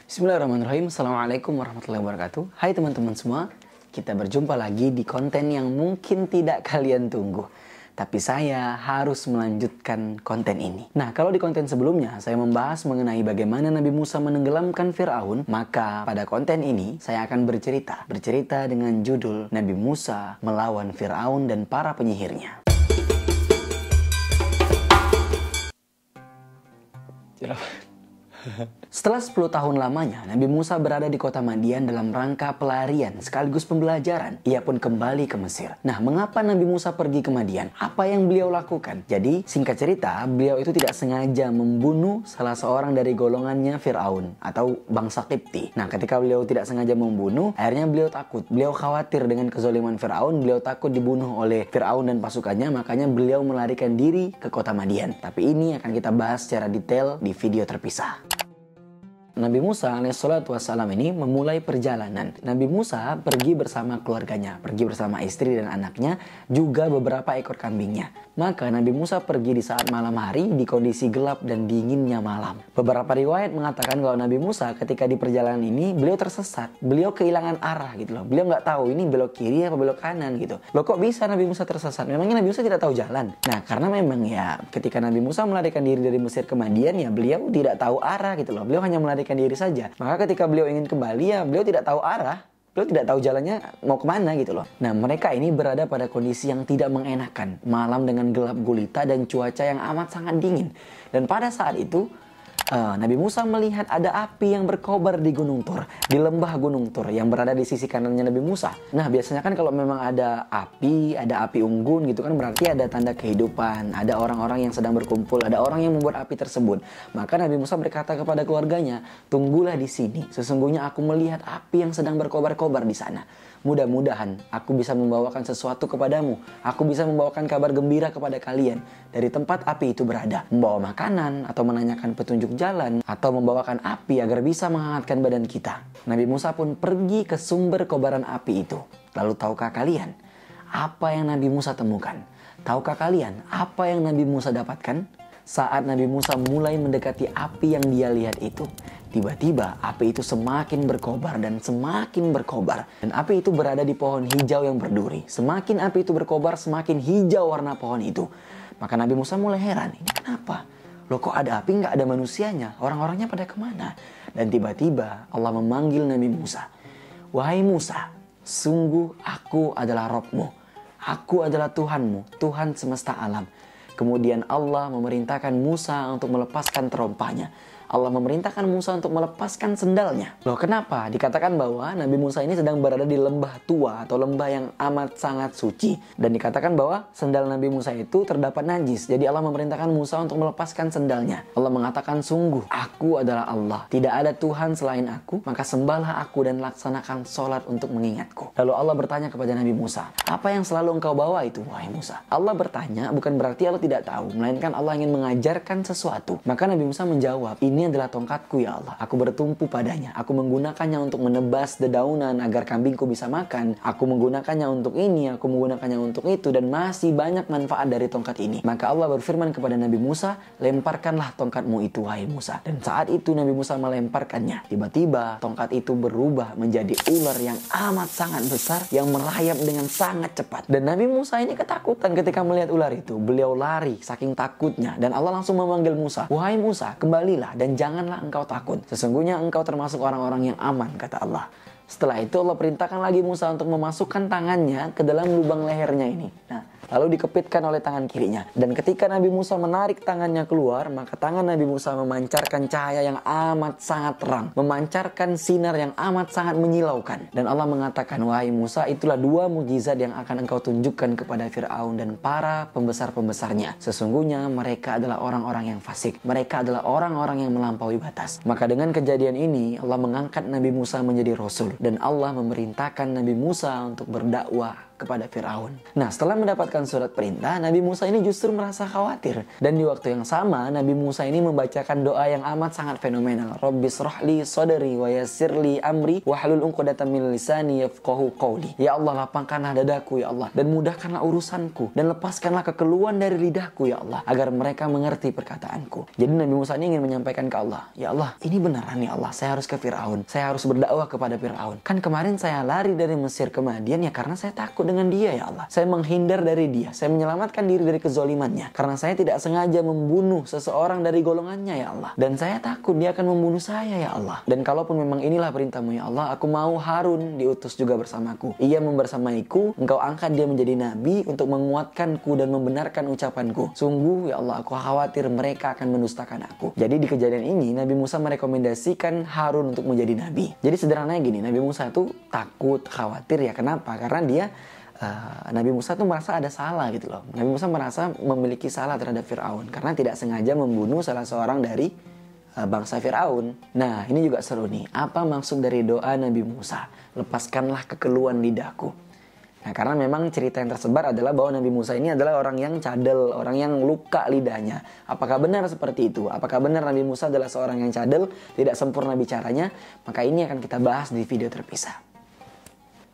Bismillahirrahmanirrahim. Assalamualaikum warahmatullahi wabarakatuh. Hai teman-teman semua. Kita berjumpa lagi di konten yang mungkin tidak kalian tunggu. Tapi saya harus melanjutkan konten ini. Nah, kalau di konten sebelumnya saya membahas mengenai bagaimana Nabi Musa menenggelamkan Fir'aun, maka pada konten ini saya akan bercerita dengan judul Nabi Musa melawan Fir'aun dan para penyihirnya. Setelah 10 tahun lamanya, Nabi Musa berada di kota Madian dalam rangka pelarian sekaligus pembelajaran. Ia pun kembali ke Mesir. Nah, mengapa Nabi Musa pergi ke Madian? Apa yang beliau lakukan? Jadi, singkat cerita, beliau itu tidak sengaja membunuh salah seorang dari golongannya Fir'aun atau bangsa Qibti. Nah, ketika beliau tidak sengaja membunuh, akhirnya beliau takut. Beliau khawatir dengan kezaliman Fir'aun. Beliau takut dibunuh oleh Fir'aun dan pasukannya. Makanya beliau melarikan diri ke kota Madian. Tapi ini akan kita bahas secara detail di video terpisah. Nabi Musa alaihissalatu wassalam ini memulai perjalanan. Nabi Musa pergi bersama keluarganya, pergi bersama istri dan anaknya, juga beberapa ekor kambingnya. Maka Nabi Musa pergi di saat malam hari di kondisi gelap dan dinginnya malam. Beberapa riwayat mengatakan kalau Nabi Musa ketika di perjalanan ini beliau tersesat, beliau kehilangan arah gitu loh. Beliau nggak tahu ini belok kiri apa belok kanan gitu. Loh, kok bisa Nabi Musa tersesat? Memangnya Nabi Musa tidak tahu jalan? Nah, karena memang ya ketika Nabi Musa melarikan diri dari Mesir ke Madian, ya beliau tidak tahu arah gitu loh. Beliau hanya melarikan diri saja. Maka ketika beliau ingin kembali, ya beliau tidak tahu arah. Beliau tidak tahu jalannya mau kemana gitu loh. Nah, mereka ini berada pada kondisi yang tidak mengenakan. Malam dengan gelap gulita dan cuaca yang amat sangat dingin. Dan pada saat itu Nabi Musa melihat ada api yang berkobar di Gunung Tur, di lembah Gunung Tur yang berada di sisi kanannya Nabi Musa. Nah, biasanya kan kalau memang ada api unggun gitu kan, berarti ada tanda kehidupan, ada orang-orang yang sedang berkumpul, ada orang yang membuat api tersebut. Maka Nabi Musa berkata kepada keluarganya, "Tunggulah di sini, sesungguhnya aku melihat api yang sedang berkobar-kobar di sana. Mudah-mudahan aku bisa membawakan sesuatu kepadamu. Aku bisa membawakan kabar gembira kepada kalian dari tempat api itu berada. Membawa makanan atau menanyakan petunjuk jalan atau membawakan api agar bisa menghangatkan badan kita." Nabi Musa pun pergi ke sumber kobaran api itu. Lalu tahukah kalian apa yang Nabi Musa temukan? Tahukah kalian apa yang Nabi Musa dapatkan? Saat Nabi Musa mulai mendekati api yang dia lihat itu, tiba-tiba api itu semakin berkobar dan semakin berkobar. Dan api itu berada di pohon hijau yang berduri. Semakin api itu berkobar, semakin hijau warna pohon itu. Maka Nabi Musa mulai heran, ini kenapa? Loh, kok ada api nggak ada manusianya? Orang-orangnya pada kemana? Dan tiba-tiba Allah memanggil Nabi Musa. "Wahai Musa, sungguh aku adalah Rabb-mu. Aku adalah Tuhanmu, Tuhan semesta alam." Kemudian Allah memerintahkan Musa untuk melepaskan terompahnya. Allah memerintahkan Musa untuk melepaskan sendalnya. Loh, kenapa? Dikatakan bahwa Nabi Musa ini sedang berada di lembah tua atau lembah yang amat sangat suci. Dan dikatakan bahwa sendal Nabi Musa itu terdapat najis. Jadi Allah memerintahkan Musa untuk melepaskan sendalnya. Allah mengatakan, "Sungguh, aku adalah Allah. Tidak ada Tuhan selain aku. Maka sembahlah aku dan laksanakan sholat untuk mengingatku." Lalu Allah bertanya kepada Nabi Musa, "Apa yang selalu engkau bawa itu, wahai Musa?" Allah bertanya bukan berarti Allah tidak tahu, melainkan Allah ingin mengajarkan sesuatu. Maka Nabi Musa menjawab, "Ini adalah tongkatku ya Allah. Aku bertumpu padanya. Aku menggunakannya untuk menebas dedaunan agar kambingku bisa makan. Aku menggunakannya untuk ini, aku menggunakannya untuk itu, dan masih banyak manfaat dari tongkat ini." Maka Allah berfirman kepada Nabi Musa, "Lemparkanlah tongkatmu itu, wahai Musa." Dan saat itu Nabi Musa melemparkannya. Tiba-tiba tongkat itu berubah menjadi ular yang amat sangat besar yang merayap dengan sangat cepat. Dan Nabi Musa ini ketakutan ketika melihat ular itu. Beliau lari saking takutnya, dan Allah langsung memanggil Musa, "Wahai Musa, kembalilah dan janganlah engkau takut. Sesungguhnya engkau termasuk orang-orang yang aman," kata Allah. Setelah itu Allah perintahkan lagi Musa untuk memasukkan tangannya ke dalam lubang lehernya ini. Nah, lalu dikepitkan oleh tangan kirinya. Dan ketika Nabi Musa menarik tangannya keluar, maka tangan Nabi Musa memancarkan cahaya yang amat sangat terang, memancarkan sinar yang amat sangat menyilaukan. Dan Allah mengatakan, "Wahai Musa, itulah dua mukjizat yang akan engkau tunjukkan kepada Fir'aun dan para pembesar-pembesarnya. Sesungguhnya mereka adalah orang-orang yang fasik. Mereka adalah orang-orang yang melampaui batas." Maka dengan kejadian ini Allah mengangkat Nabi Musa menjadi Rasul. Dan Allah memerintahkan Nabi Musa untuk berdakwah kepada Fir'aun. Nah, setelah mendapatkan mendapatkan surat perintah, Nabi Musa ini justru merasa khawatir. Dan di waktu yang sama, Nabi Musa ini membacakan doa yang amat sangat fenomenal. Rabbis rohli sodri wa yassirli amri wahlul 'uqdatam min lisani yafqahu qawli. Ya Allah, lapangkanlah dadaku ya Allah, dan mudahkanlah urusanku, dan lepaskanlah kekeluhan dari lidahku ya Allah, agar mereka mengerti perkataanku. Jadi Nabi Musa ini ingin menyampaikan ke Allah, ya Allah, ini beneran ya Allah, saya harus ke Fir'aun, saya harus berdakwah kepada Fir'aun. Kan kemarin saya lari dari Mesir ke Madian ya karena saya takut dengan dia ya Allah. Saya menghindar dari dia, saya menyelamatkan diri dari kezolimannya karena saya tidak sengaja membunuh seseorang dari golongannya ya Allah. Dan saya takut dia akan membunuh saya ya Allah. Dan kalaupun memang inilah perintahmu ya Allah, aku mau Harun diutus juga bersamaku. Ia membersamaiku, engkau angkat dia menjadi nabi untuk menguatkanku dan membenarkan ucapanku. Sungguh ya Allah, aku khawatir mereka akan mendustakan aku. Jadi di kejadian ini Nabi Musa merekomendasikan Harun untuk menjadi nabi. Jadi sederhananya gini, Nabi Musa itu takut, khawatir ya. Kenapa? Karena dia Nabi Musa tuh merasa ada salah gitu loh. Nabi Musa merasa memiliki salah terhadap Fir'aun karena tidak sengaja membunuh salah seorang dari bangsa Fir'aun. Nah, ini juga seru nih. Apa maksud dari doa Nabi Musa? Lepaskanlah kekeluhan lidahku. Nah, karena memang cerita yang tersebar adalah bahwa Nabi Musa ini adalah orang yang cadel, orang yang luka lidahnya. Apakah benar seperti itu? Apakah benar Nabi Musa adalah seorang yang cadel, tidak sempurna bicaranya? Maka ini akan kita bahas di video terpisah.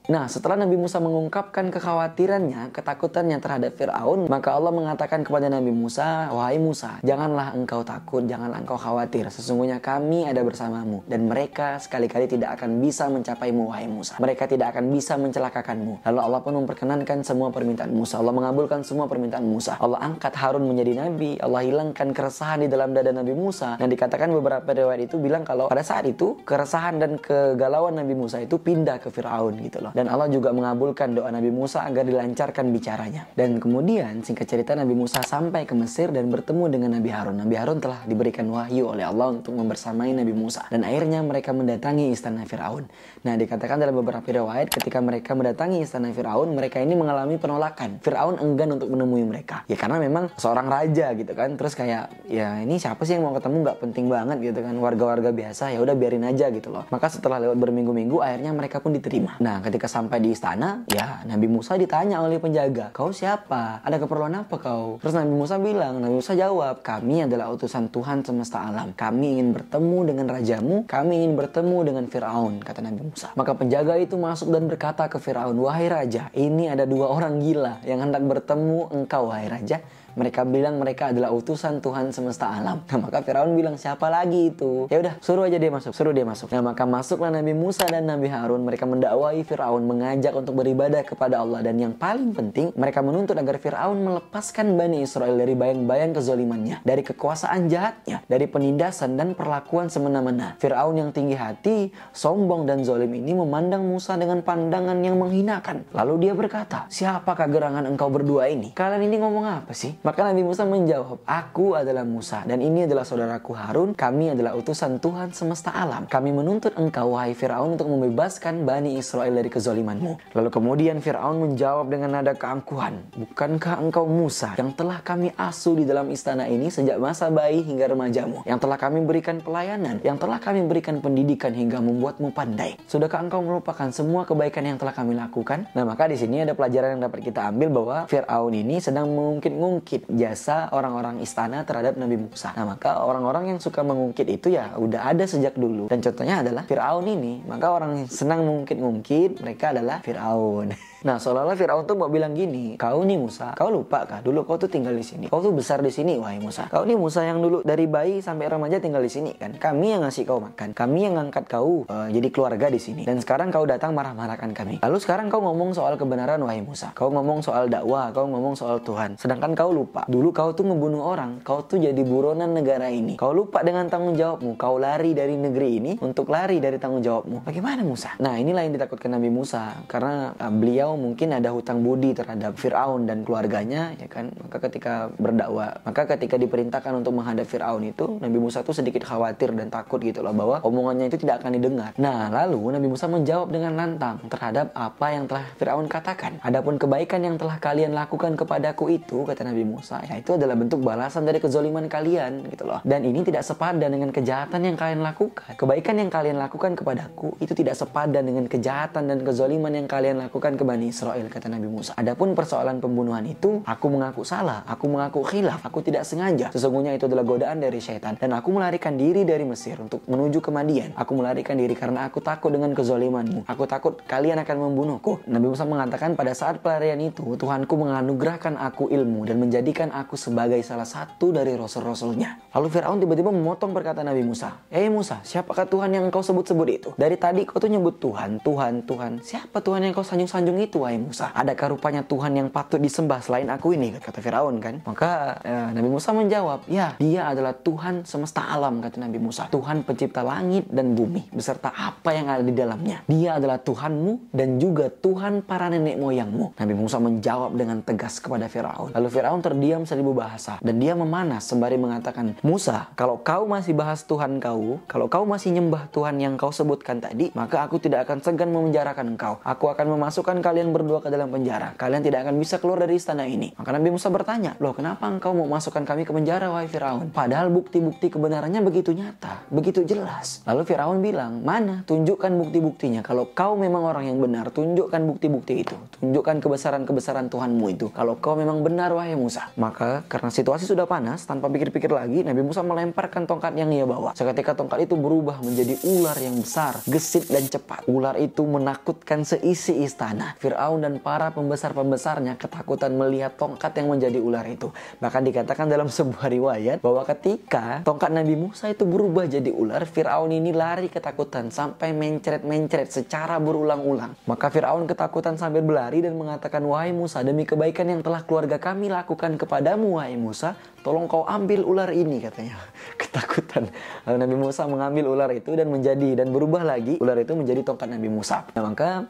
Nah, setelah Nabi Musa mengungkapkan kekhawatirannya, ketakutannya terhadap Fir'aun, maka Allah mengatakan kepada Nabi Musa, wahai Musa, janganlah engkau takut, janganlah engkau khawatir. Sesungguhnya kami ada bersamamu, dan mereka sekali-kali tidak akan bisa mencapaimu, wahai Musa. Mereka tidak akan bisa mencelakakanmu. Lalu Allah pun memperkenankan semua permintaan Musa. Allah mengabulkan semua permintaan Musa. Allah angkat Harun menjadi nabi. Allah hilangkan keresahan di dalam dada Nabi Musa. Dan dikatakan beberapa riwayat itu bilang kalau pada saat itu, keresahan dan kegalauan Nabi Musa itu pindah ke Fir'aun gitu loh. Dan Allah juga mengabulkan doa Nabi Musa agar dilancarkan bicaranya. Dan kemudian singkat cerita Nabi Musa sampai ke Mesir dan bertemu dengan Nabi Harun. Nabi Harun telah diberikan wahyu oleh Allah untuk membersamai Nabi Musa. Dan akhirnya mereka mendatangi istana Fir'aun. Nah, dikatakan dalam beberapa riwayat ketika mereka mendatangi istana Fir'aun, mereka ini mengalami penolakan. Fir'aun enggan untuk menemui mereka. Ya karena memang seorang raja gitu kan. Terus kayak ya ini siapa sih yang mau ketemu, nggak penting banget gitu kan. Warga-warga biasa ya udah biarin aja gitu loh. Maka setelah lewat berminggu-minggu akhirnya mereka pun diterima. Nah, ketika sampai di istana, ya Nabi Musa ditanya oleh penjaga, kau siapa? Ada keperluan apa kau? Terus Nabi Musa bilang, Nabi Musa jawab, kami adalah utusan Tuhan semesta alam. Kami ingin bertemu dengan rajamu, kami ingin bertemu dengan Fir'aun, kata Nabi Musa. Maka penjaga itu masuk dan berkata ke Fir'aun, wahai raja, ini ada dua orang gila yang hendak bertemu engkau, wahai raja. Mereka bilang mereka adalah utusan Tuhan semesta alam. Nah, maka Firaun bilang siapa lagi itu? Ya udah, suruh aja dia masuk, suruh dia masuk. Nah, maka masuklah Nabi Musa dan Nabi Harun. Mereka mendakwahi Firaun, mengajak untuk beribadah kepada Allah. Dan yang paling penting, mereka menuntut agar Firaun melepaskan Bani Israel dari bayang-bayang kezolimannya, dari kekuasaan jahatnya, dari penindasan dan perlakuan semena-mena. Firaun yang tinggi hati, sombong dan zolim ini memandang Musa dengan pandangan yang menghinakan. Lalu dia berkata, siapakah gerangan engkau berdua ini? Kalian ini ngomong apa sih? Maka Nabi Musa menjawab, aku adalah Musa dan ini adalah saudaraku Harun. Kami adalah utusan Tuhan semesta alam. Kami menuntut engkau, wahai Firaun, untuk membebaskan Bani Israel dari kezalimanmu. Lalu kemudian Firaun menjawab dengan nada keangkuhan, bukankah engkau Musa yang telah kami asuh di dalam istana ini sejak masa bayi hingga remajamu, yang telah kami berikan pelayanan, yang telah kami berikan pendidikan hingga membuatmu pandai? Sudahkah engkau melupakan semua kebaikan yang telah kami lakukan? Nah, maka di sini ada pelajaran yang dapat kita ambil bahwa Firaun ini sedang mengungkit jasa orang-orang istana terhadap Nabi Musa. Nah, maka orang-orang yang suka mengungkit itu ya udah ada sejak dulu. Dan contohnya adalah Firaun ini. Maka orang yang senang mengungkit-ungkit, mereka adalah Firaun. Nah, seolah-olah Firaun tuh mau bilang gini, kau nih Musa, kau lupa kah? Dulu kau tuh tinggal di sini. Kau tuh besar di sini, wahai Musa. Kau nih Musa yang dulu dari bayi sampai remaja tinggal di sini kan? Kami yang ngasih kau makan. Kami yang ngangkat kau jadi keluarga di sini. Dan sekarang kau datang marah-marahkan kami. Lalu sekarang kau ngomong soal kebenaran, wahai Musa. Kau ngomong soal dakwah, kau ngomong soal Tuhan. Sedangkan kau lupa. Dulu kau tuh ngebunuh orang. Kau tuh jadi buronan negara ini. Kau lupa dengan tanggung jawabmu. Kau lari dari negeri ini untuk lari dari tanggung jawabmu. Bagaimana Musa? Nah, inilah yang ditakutkan Nabi Musa. Karena beliau mungkin ada hutang budi terhadap Fir'aun dan keluarganya, ya kan? Maka ketika berdakwah, maka ketika diperintahkan untuk menghadap Fir'aun itu, Nabi Musa tuh sedikit khawatir dan takut gitu loh, bahwa omongannya itu tidak akan didengar. Nah, lalu Nabi Musa menjawab dengan lantang terhadap apa yang telah Fir'aun katakan. Adapun kebaikan yang telah kalian lakukan kepadaku itu, kata Nabi Musa, ya itu adalah bentuk balasan dari kezoliman kalian gitu loh. Dan ini tidak sepadan dengan kejahatan yang kalian lakukan. Kebaikan yang kalian lakukan kepadaku itu tidak sepadan dengan kejahatan dan kezoliman yang kalian lakukan ke Bani Bani Israel, kata Nabi Musa. Adapun persoalan pembunuhan itu, aku mengaku salah, aku mengaku khilaf, aku tidak sengaja. Sesungguhnya itu adalah godaan dari syaitan, dan aku melarikan diri dari Mesir untuk menuju ke Madian. Aku melarikan diri karena aku takut dengan kezalimanmu. Aku takut kalian akan membunuhku. Nabi Musa mengatakan, pada saat pelarian itu, Tuhanku menganugerahkan aku ilmu dan menjadikan aku sebagai salah satu dari rasul-rasulnya. Lalu Firaun tiba-tiba memotong perkataan Nabi Musa. Musa, siapakah Tuhan yang kau sebut-sebut itu? Dari tadi kau tuh nyebut Tuhan, Tuhan, Tuhan. Siapa Tuhan yang kau sanjung-sanjung itu, wahai Musa? Adakah rupanya Tuhan yang patut disembah selain aku ini? Kata Firaun kan. Maka Nabi Musa menjawab, ya, dia adalah Tuhan semesta alam, kata Nabi Musa. Tuhan pencipta langit dan bumi beserta apa yang ada di dalamnya. Dia adalah Tuhanmu dan juga Tuhan para nenek moyangmu. Nabi Musa menjawab dengan tegas kepada Firaun. Lalu Firaun terdiam seribu bahasa dan dia memanas sembari mengatakan, Musa, kalau kau masih bahas Tuhan kau, kalau kau masih nyembah Tuhan yang kau sebutkan tadi, maka aku tidak akan segan memenjarakan engkau. Aku akan memasukkan kalian berdua ke dalam penjara. Kalian tidak akan bisa keluar dari istana ini. Maka Nabi Musa bertanya, loh, kenapa engkau mau masukkan kami ke penjara, wahai Firaun? Padahal bukti-bukti kebenarannya begitu nyata, begitu jelas. Lalu Firaun bilang, mana? Tunjukkan bukti-buktinya. Kalau kau memang orang yang benar, tunjukkan bukti-bukti itu. Tunjukkan kebesaran-kebesaran Tuhanmu itu. Kalau kau memang benar, wahai Musa. Maka karena situasi sudah panas, tanpa pikir-pikir lagi, Nabi Musa melemparkan tongkat yang ia bawa. Seketika tongkat itu berubah menjadi ular yang besar, gesit dan cepat. Ular itu menakutkan seisi istana. Firaun dan para pembesar-pembesarnya ketakutan melihat tongkat yang menjadi ular itu. Bahkan dikatakan dalam sebuah riwayat bahwa ketika tongkat Nabi Musa itu berubah jadi ular, Firaun ini lari ketakutan sampai mencret-mencret secara berulang-ulang. Maka Firaun ketakutan sambil berlari dan mengatakan, wahai Musa, demi kebaikan yang telah keluarga kami lakukan kepadamu, wahai Musa, tolong kau ambil ular ini, katanya. Ketakutan. Lalu Nabi Musa mengambil ular itu dan berubah lagi ular itu menjadi tongkat Nabi Musa. Nah, maka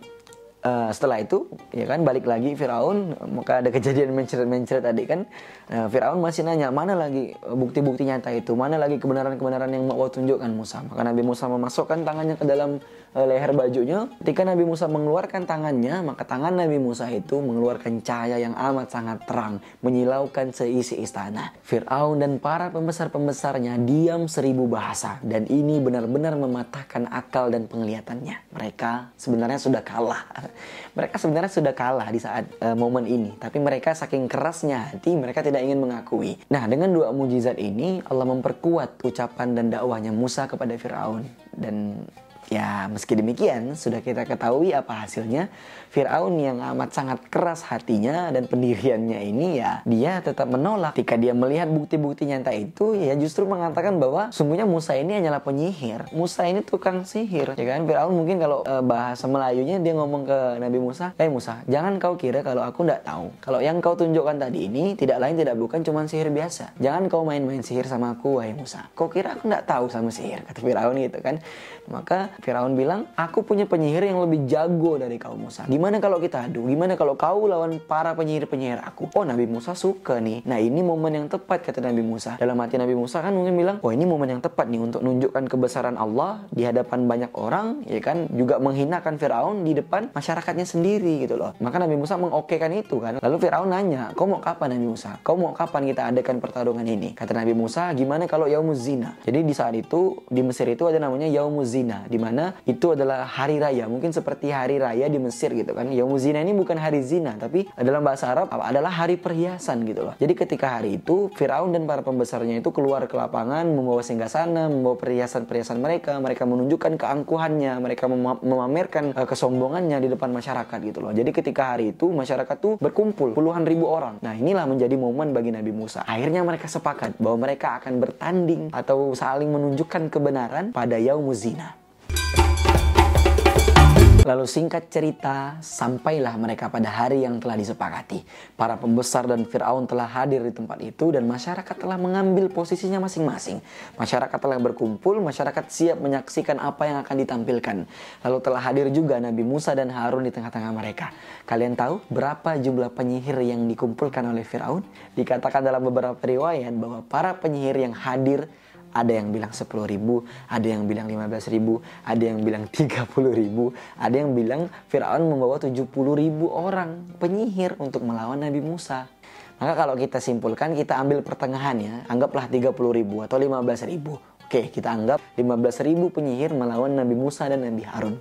setelah itu, ya kan, balik lagi Firaun. Maka ada kejadian mencret-mencret tadi kan. Firaun masih nanya, mana lagi bukti-bukti nyata itu, mana lagi kebenaran-kebenaran yang mau tunjukkan Musa. Maka Nabi Musa memasukkan tangannya ke dalam leher bajunya. Ketika Nabi Musa mengeluarkan tangannya, maka tangan Nabi Musa itu mengeluarkan cahaya yang amat sangat terang, menyilaukan seisi istana. Firaun dan para pembesar-pembesarnya diam seribu bahasa, dan ini benar-benar mematahkan akal dan penglihatannya. Mereka sebenarnya sudah kalah. Mereka sebenarnya sudah kalah di saat momen ini, tapi mereka saking kerasnya hati, mereka tidak ingin mengakui. Nah, dengan dua mujizat ini Allah memperkuat ucapan dan dakwahnya Musa kepada Firaun. Dan ya, meski demikian, sudah kita ketahui apa hasilnya. Firaun yang amat sangat keras hatinya dan pendiriannya ini, ya, dia tetap menolak. Ketika dia melihat bukti-bukti nyata itu, ya justru mengatakan bahwa sungguhnya Musa ini hanyalah penyihir. Musa ini tukang sihir, ya kan? Firaun mungkin kalau bahasa Melayunya dia ngomong ke Nabi Musa, Musa, jangan kau kira kalau aku tidak tahu. Kalau yang kau tunjukkan tadi ini tidak lain tidak bukan cuma sihir biasa. Jangan kau main-main sihir sama aku, wahai Musa. Kau kira aku tidak tahu sama sihir, kata Firaun gitu kan. Maka Firaun bilang, aku punya penyihir yang lebih jago dari kau, Musa. Gimana kalau kita adu? Gimana kalau kau lawan para penyihir-penyihir aku? Oh, Nabi Musa suka nih. Nah, ini momen yang tepat, kata Nabi Musa. Dalam hati Nabi Musa kan mungkin bilang, oh, ini momen yang tepat nih untuk menunjukkan kebesaran Allah di hadapan banyak orang, ya kan? Juga menghinakan Firaun di depan masyarakatnya sendiri gitu loh. Maka Nabi Musa mengokekan itu kan. Lalu Firaun nanya, kau mau kapan Nabi Musa? Kau mau kapan kita adakan pertarungan ini? Kata Nabi Musa, gimana kalau Yaumuz Zina? Jadi di saat itu, di Mesir itu ada namanya Yaumuz Zina, di mana itu adalah hari raya, mungkin seperti hari raya di Mesir gitu kan. Yaumuz Zina ini bukan hari zina, tapi dalam bahasa Arab adalah hari perhiasan gitu loh. Jadi ketika hari itu Firaun dan para pembesarnya itu keluar ke lapangan membawa singgasana, membawa perhiasan-perhiasan mereka menunjukkan keangkuhannya, mereka memamerkan kesombongannya di depan masyarakat gitu loh. Jadi ketika hari itu masyarakat tuh berkumpul puluhan ribu orang. Nah, inilah menjadi momen bagi Nabi Musa. Akhirnya mereka sepakat bahwa mereka akan bertanding atau saling menunjukkan kebenaran pada Yaumuz Zina. Lalu singkat cerita, sampailah mereka pada hari yang telah disepakati. Para pembesar dan Firaun telah hadir di tempat itu dan masyarakat telah mengambil posisinya masing-masing. Masyarakat telah berkumpul, masyarakat siap menyaksikan apa yang akan ditampilkan. Lalu telah hadir juga Nabi Musa dan Harun di tengah-tengah mereka. Kalian tahu berapa jumlah penyihir yang dikumpulkan oleh Firaun? Dikatakan dalam beberapa riwayat bahwa para penyihir yang hadir, ada yang bilang 10.000, ada yang bilang 15.000, ada yang bilang 30.000, ada yang bilang Firaun membawa 70.000 orang penyihir untuk melawan Nabi Musa. Maka kalau kita simpulkan, kita ambil pertengahannya, anggaplah 30.000 atau 15.000. Oke, kita anggap 15.000 penyihir melawan Nabi Musa dan Nabi Harun.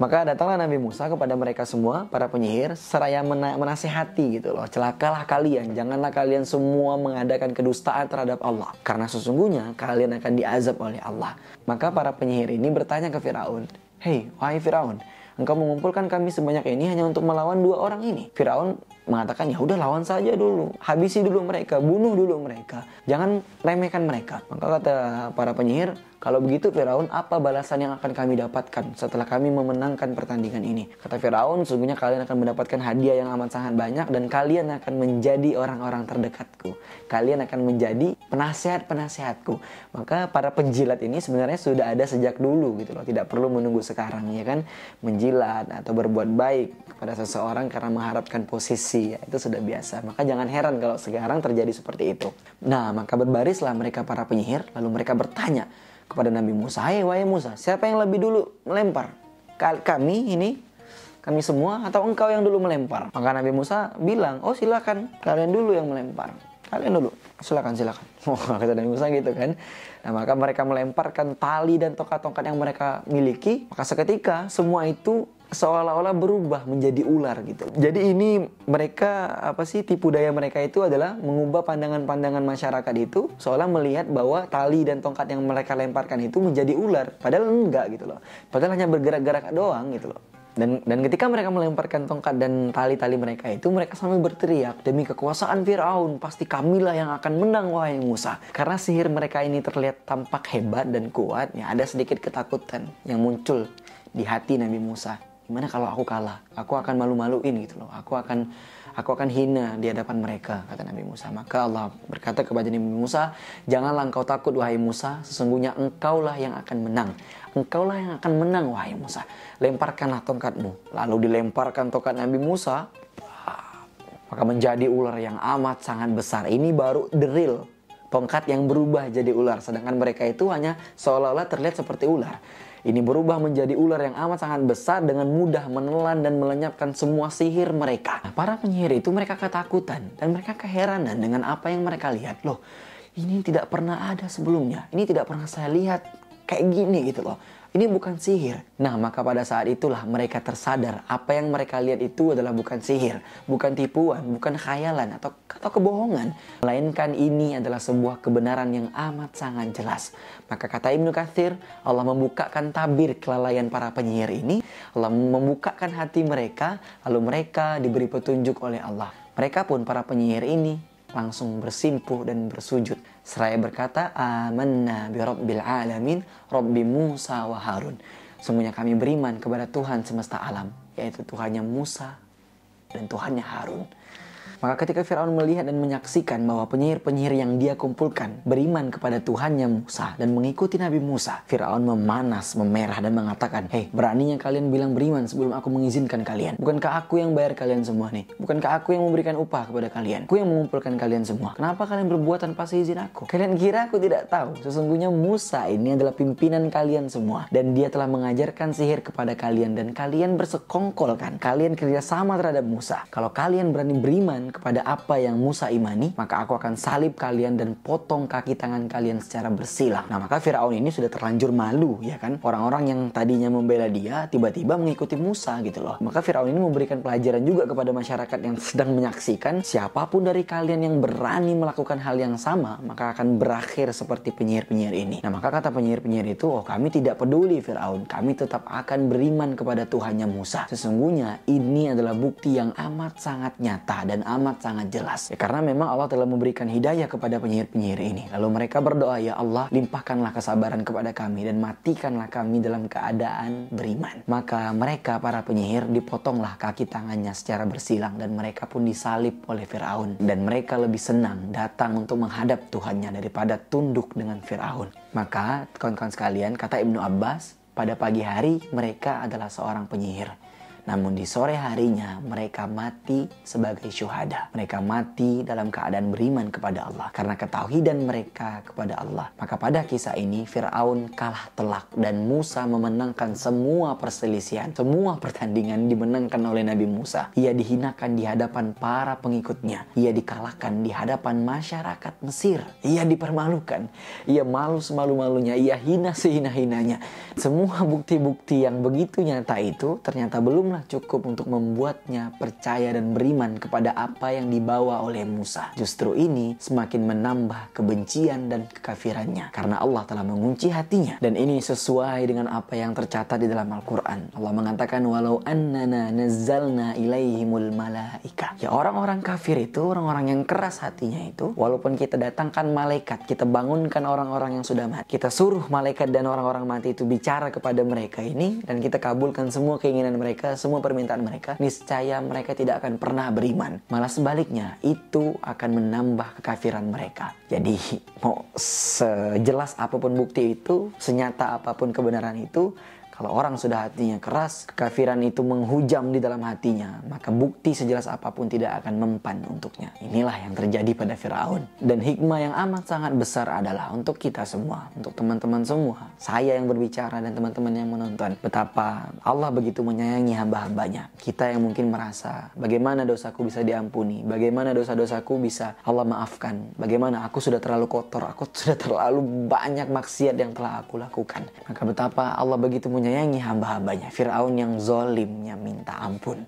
Maka datanglah Nabi Musa kepada mereka semua, para penyihir, seraya menasihati gitu loh. Celakalah kalian, janganlah kalian semua mengadakan kedustaan terhadap Allah. Karena sesungguhnya kalian akan diazab oleh Allah. Maka para penyihir ini bertanya ke Firaun, "Hei, wahai Firaun, engkau mengumpulkan kami sebanyak ini hanya untuk melawan 2 orang ini?" Firaun mengatakan, "Ya udah, lawan saja dulu, habisi dulu mereka, bunuh dulu mereka, jangan remehkan mereka." Maka kata para penyihir, "Kalau begitu Firaun, apa balasan yang akan kami dapatkan setelah kami memenangkan pertandingan ini?" Kata Firaun, "Sesungguhnya kalian akan mendapatkan hadiah yang amat sangat banyak dan kalian akan menjadi orang-orang terdekatku. Kalian akan menjadi penasihat-penasihatku." Maka para penjilat ini sebenarnya sudah ada sejak dulu gitu loh, tidak perlu menunggu sekarang ya kan, menjilat atau berbuat baik kepada seseorang karena mengharapkan posisi, ya, itu sudah biasa. Maka jangan heran kalau sekarang terjadi seperti itu. Nah, maka berbarislah mereka para penyihir, lalu mereka bertanya kepada Nabi Musa, "Hei, wahai Musa, siapa yang lebih dulu melempar? Kami semua atau engkau yang dulu melempar?" Maka Nabi Musa bilang, "Oh silakan, kalian dulu yang melempar. Kalian dulu, silakan." Kata Nabi Musa gitu kan. Nah, maka mereka melemparkan tali dan tongkat-tongkat yang mereka miliki. Maka seketika semua itu seolah-olah berubah menjadi ular gitu. Jadi ini mereka tipu daya mereka itu adalah mengubah pandangan-pandangan masyarakat itu seolah melihat bahwa tali dan tongkat yang mereka lemparkan itu menjadi ular, padahal enggak gitu loh. Padahal hanya bergerak-gerak doang gitu loh. Dan ketika mereka melemparkan tongkat dan tali-tali mereka itu, mereka sambil berteriak, "Demi kekuasaan Firaun, pasti kamilah yang akan menang wahai Musa." Karena sihir mereka ini terlihat tampak hebat dan kuat, ya ada sedikit ketakutan yang muncul di hati Nabi Musa. Gimana kalau aku kalah? Aku akan malu-maluin gitu loh. Aku akan hina di hadapan mereka, kata Nabi Musa. Maka Allah berkata kepada Nabi Musa, "Janganlah engkau takut wahai Musa, sesungguhnya engkaulah yang akan menang. Engkaulah yang akan menang wahai Musa. Lemparkanlah tongkatmu." Lalu dilemparkan tongkat Nabi Musa, maka menjadi ular yang amat sangat besar. Ini baru the real tongkat yang berubah jadi ular, sedangkan mereka itu hanya seolah-olah terlihat seperti ular. Ini berubah menjadi ular yang amat sangat besar, dengan mudah menelan dan melenyapkan semua sihir mereka. Nah, para penyihir itu mereka ketakutan dan mereka keheranan dengan apa yang mereka lihat. Loh, ini tidak pernah ada sebelumnya. Ini tidak pernah saya lihat kayak gini gitu loh. Ini bukan sihir. Nah, maka pada saat itulah mereka tersadar apa yang mereka lihat itu adalah bukan sihir, bukan tipuan, bukan khayalan atau kebohongan, melainkan ini adalah sebuah kebenaran yang amat sangat jelas. Maka kata Ibnu Katsir, Allah membukakan tabir kelalaian para penyihir ini, Allah membukakan hati mereka, lalu mereka diberi petunjuk oleh Allah. Mereka pun para penyihir ini langsung bersimpuh dan bersujud seraya berkata, "Amanna bi rabbil alamin, Rabbi Musa wa Harun." Sungguhnya kami beriman kepada Tuhan semesta alam, yaitu Tuhannya Musa dan Tuhannya Harun. Maka ketika Firaun melihat dan menyaksikan bahwa penyihir-penyihir yang dia kumpulkan beriman kepada Tuhannya Musa dan mengikuti Nabi Musa, Firaun memanas, memerah dan mengatakan, "Hei, beraninya kalian bilang beriman sebelum aku mengizinkan kalian? Bukankah aku yang bayar kalian semua nih? Bukankah aku yang memberikan upah kepada kalian? Aku yang mengumpulkan kalian semua. Kenapa kalian berbuat tanpa seizin aku? Kalian kira aku tidak tahu? Sesungguhnya Musa ini adalah pimpinan kalian semua, dan dia telah mengajarkan sihir kepada kalian, dan kalian bersekongkol kan? Kalian kerjasama terhadap Musa. Kalau kalian berani beriman kepada apa yang Musa imani, maka aku akan salib kalian dan potong kaki tangan kalian secara bersilang." Nah, maka Firaun ini sudah terlanjur malu, ya kan? Orang-orang yang tadinya membela dia tiba-tiba mengikuti Musa gitu loh. Maka Firaun ini memberikan pelajaran juga kepada masyarakat yang sedang menyaksikan, siapapun dari kalian yang berani melakukan hal yang sama, maka akan berakhir seperti penyihir-penyihir ini. Nah, maka kata penyihir-penyihir itu, "Oh, kami tidak peduli Firaun, kami tetap akan beriman kepada Tuhannya Musa. Sesungguhnya ini adalah bukti yang amat sangat nyata dan amat sangat jelas." Ya, karena memang Allah telah memberikan hidayah kepada penyihir-penyihir ini. Lalu mereka berdoa, "Ya Allah, limpahkanlah kesabaran kepada kami dan matikanlah kami dalam keadaan beriman." Maka mereka para penyihir dipotonglah kaki tangannya secara bersilang dan mereka pun disalib oleh Firaun. Dan mereka lebih senang datang untuk menghadap Tuhannya daripada tunduk dengan Firaun. Maka kawan-kawan sekalian, kata Ibnu Abbas, pada pagi hari mereka adalah seorang penyihir. Namun di sore harinya mereka mati sebagai syuhada. Mereka mati dalam keadaan beriman kepada Allah. Karena ketauhidan mereka kepada Allah. Maka pada kisah ini Fir'aun kalah telak dan Musa memenangkan semua perselisihan. Semua pertandingan dimenangkan oleh Nabi Musa. Ia dihinakan di hadapan para pengikutnya. Ia dikalahkan di hadapan masyarakat Mesir. Ia dipermalukan. Ia malu semalu-malunya. Ia hina sehina-hinanya. Semua bukti-bukti yang begitu nyata itu ternyata belumlah cukup untuk membuatnya percaya dan beriman kepada apa yang dibawa oleh Musa. Justru ini semakin menambah kebencian dan kekafirannya. Karena Allah telah mengunci hatinya. Dan ini sesuai dengan apa yang tercatat di dalam Al-Quran. Allah mengatakan, walau annana nazzalna ilaihimul malaika. Ya, orang-orang kafir itu, orang-orang yang keras hatinya itu, walaupun kita datangkan malaikat, kita bangunkan orang-orang yang sudah mati, kita suruh malaikat dan orang-orang mati itu bicara kepada mereka ini, dan kita kabulkan semua keinginan mereka, semua permintaan mereka, niscaya mereka tidak akan pernah beriman. Malah sebaliknya, itu akan menambah kekafiran mereka. Jadi mau sejelas apapun bukti itu, senyata apapun kebenaran itu, kalau orang sudah hatinya keras, kekafiran itu menghujam di dalam hatinya, maka bukti sejelas apapun tidak akan mempan untuknya. Inilah yang terjadi pada Firaun. Dan hikmah yang amat sangat besar adalah untuk kita semua, untuk teman-teman semua, saya yang berbicara dan teman-teman yang menonton, betapa Allah begitu menyayangi hamba-hambanya. Kita yang mungkin merasa, bagaimana dosaku bisa diampuni, bagaimana dosa-dosaku bisa Allah maafkan, bagaimana aku sudah terlalu kotor, aku sudah terlalu banyak maksiat yang telah aku lakukan. Maka betapa Allah begitu menyayangi hamba-hambanya. Firaun yang zolimnya minta ampun,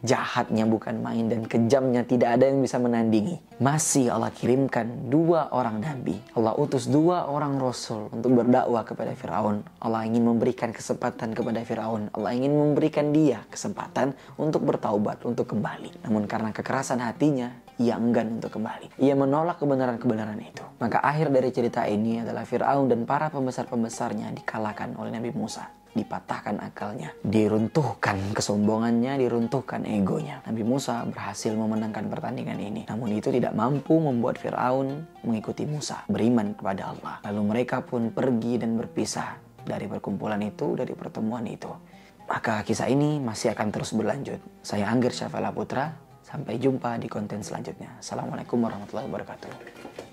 jahatnya bukan main, dan kejamnya tidak ada yang bisa menandingi. Masih Allah kirimkan 2 orang nabi, Allah utus 2 orang rasul untuk berdakwah kepada Firaun. Allah ingin memberikan kesempatan kepada Firaun. Allah ingin memberikan dia kesempatan untuk bertaubat, untuk kembali. Namun karena kekerasan hatinya, ia enggan untuk kembali. Ia menolak kebenaran-kebenaran itu. Maka akhir dari cerita ini adalah Firaun dan para pembesar-pembesarnya dikalahkan oleh Nabi Musa. Dipatahkan akalnya, diruntuhkan kesombongannya, diruntuhkan egonya. Nabi Musa berhasil memenangkan pertandingan ini. Namun itu tidak mampu membuat Firaun mengikuti Musa, beriman kepada Allah. Lalu mereka pun pergi dan berpisah dari perkumpulan itu, dari pertemuan itu. Maka kisah ini masih akan terus berlanjut. Saya Anggir Syafala Putra. Sampai jumpa di konten selanjutnya. Assalamualaikum warahmatullahi wabarakatuh.